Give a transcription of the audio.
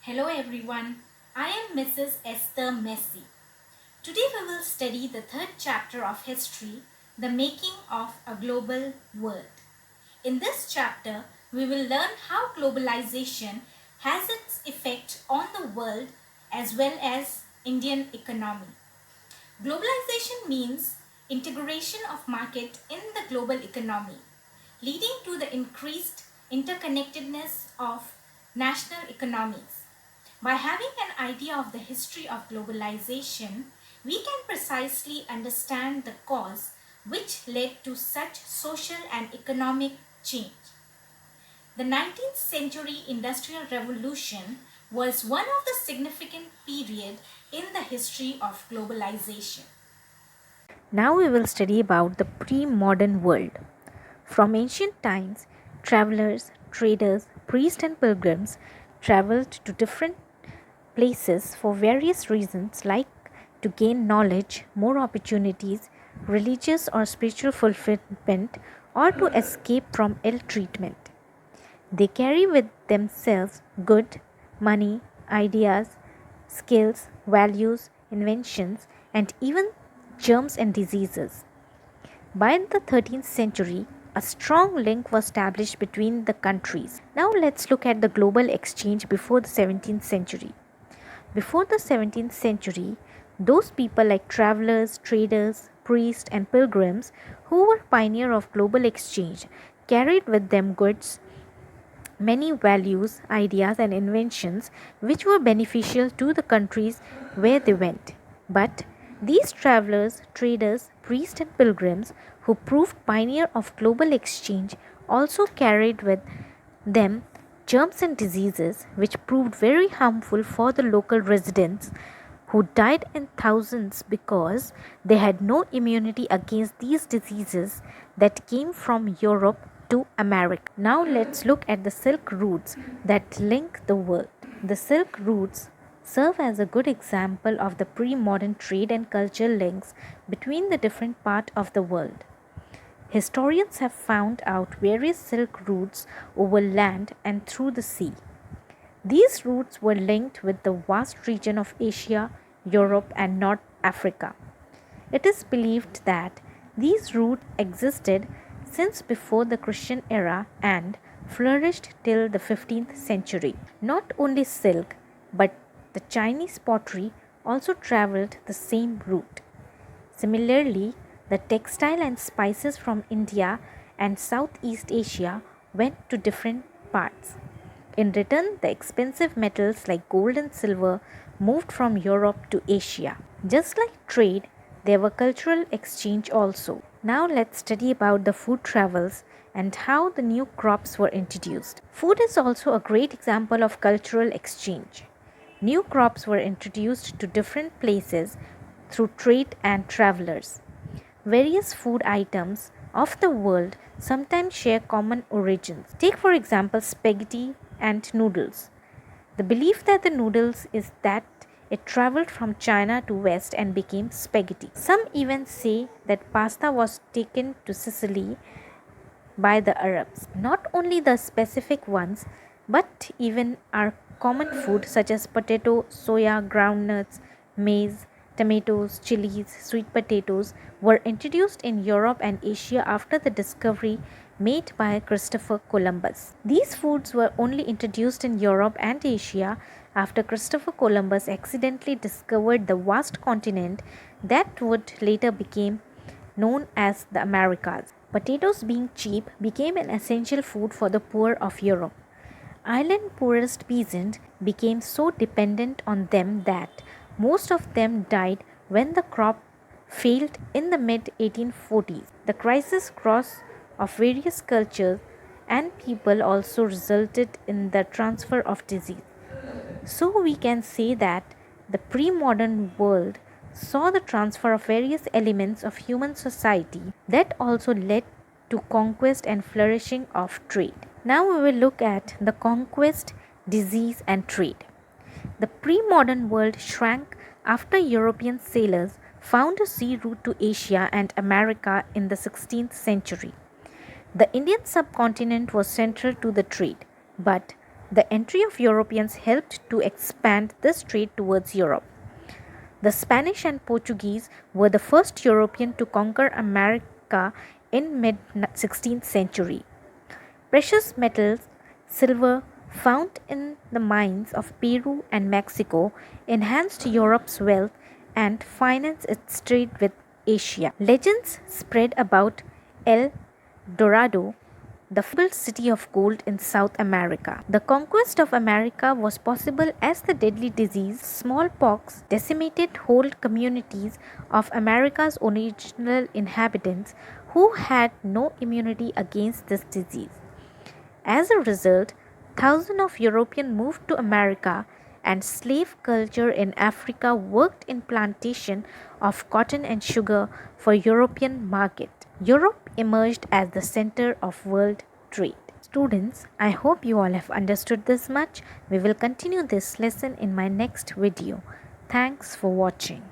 Hello everyone, I am Mrs Esther Massey. Today we will study the third chapter of history, the making of a global world. In this chapter, we will learn how globalization has its effect on the world as well as Indian economy. Globalization means integration of market in the global economy, leading to the increased interconnectedness of national economies. By having an idea of the history of globalization, we can precisely understand the cause which led to such social and economic change. The 19th century Industrial Revolution was one of the significant period in the history of globalization. Now we will study about the pre-modern world. From ancient times, travelers, traders, priests and pilgrims traveled to different places for various reasons like to gain knowledge, more opportunities, religious or spiritual fulfillment, or to escape from ill treatment. They carry with themselves good, money, ideas, skills, values, inventions, and even germs and diseases. By the 13th century, a strong link was established between the countries. Now let's look at the global exchange before the 17th century. Before the 17th century, those people like travelers, traders, priests, and pilgrims who were pioneers of global exchange carried with them goods, many values, ideas, and inventions which were beneficial to the countries where they went. But these travelers, traders, priests, and pilgrims who proved pioneer of global exchange also carried with them germs and diseases which proved very harmful for the local residents who died in thousands because they had no immunity against these diseases that came from Europe to America. Now let's look at the silk routes that link the world. The silk routes serve as a good example of the pre-modern trade and cultural links between the different parts of the world. Historians have found out various silk routes over land and through the sea. These routes were linked with the vast region of Asia, Europe, and North Africa. It is believed that these routes existed since before the Christian era and flourished till the 15th century. Not only silk, but the Chinese pottery also traveled the same route. Similarly, the textile and spices from India and Southeast Asia went to different parts. In return, the expensive metals like gold and silver moved from Europe to Asia. Just like trade, there were cultural exchange also. Now let's study about the food travels and how the new crops were introduced. Food is also a great example of cultural exchange. New crops were introduced to different places through trade and travelers. Various food items of the world sometimes share common origins. Take for example spaghetti and noodles. The belief that the noodles is that it traveled from China to West and became spaghetti. Some even say that pasta was taken to Sicily by the Arabs. Not only the specific ones, but even our common food such as potato, soya, groundnuts, maize, tomatoes, chilies, sweet potatoes were introduced in Europe and Asia after the discovery made by Christopher Columbus. These foods were only introduced in Europe and Asia after Christopher Columbus accidentally discovered the vast continent that would later become known as the Americas. Potatoes being cheap became an essential food for the poor of Europe. Island poorest peasants became so dependent on them that most of them died when the crop failed in the mid 1840s. The crisis cross of various cultures and people also resulted in the transfer of disease. So we can say that the pre-modern world saw the transfer of various elements of human society that also led to conquest and flourishing of trade. Now we will look at the conquest, disease and trade. The pre-modern world shrank after European sailors found a sea route to Asia and America in the 16th century. The Indian subcontinent was central to the trade, but The entry of Europeans helped to expand this trade towards Europe. The Spanish and Portuguese were the first European to conquer America in mid 16th century. Precious metals, silver found in the mines of Peru and Mexico enhanced Europe's wealth and financed its trade with Asia. Legends spread about El Dorado, the fabled city of gold in South America. The conquest of America was possible as the deadly disease smallpox decimated whole communities of America's original inhabitants who had no immunity against this disease. As a result, thousands of Europeans moved to America and slave culture in Africa worked in plantation of cotton and sugar for European market. Europe emerged as the center of world trade. Students, I hope you all have understood this much. We will continue this lesson in my next video. Thanks for watching.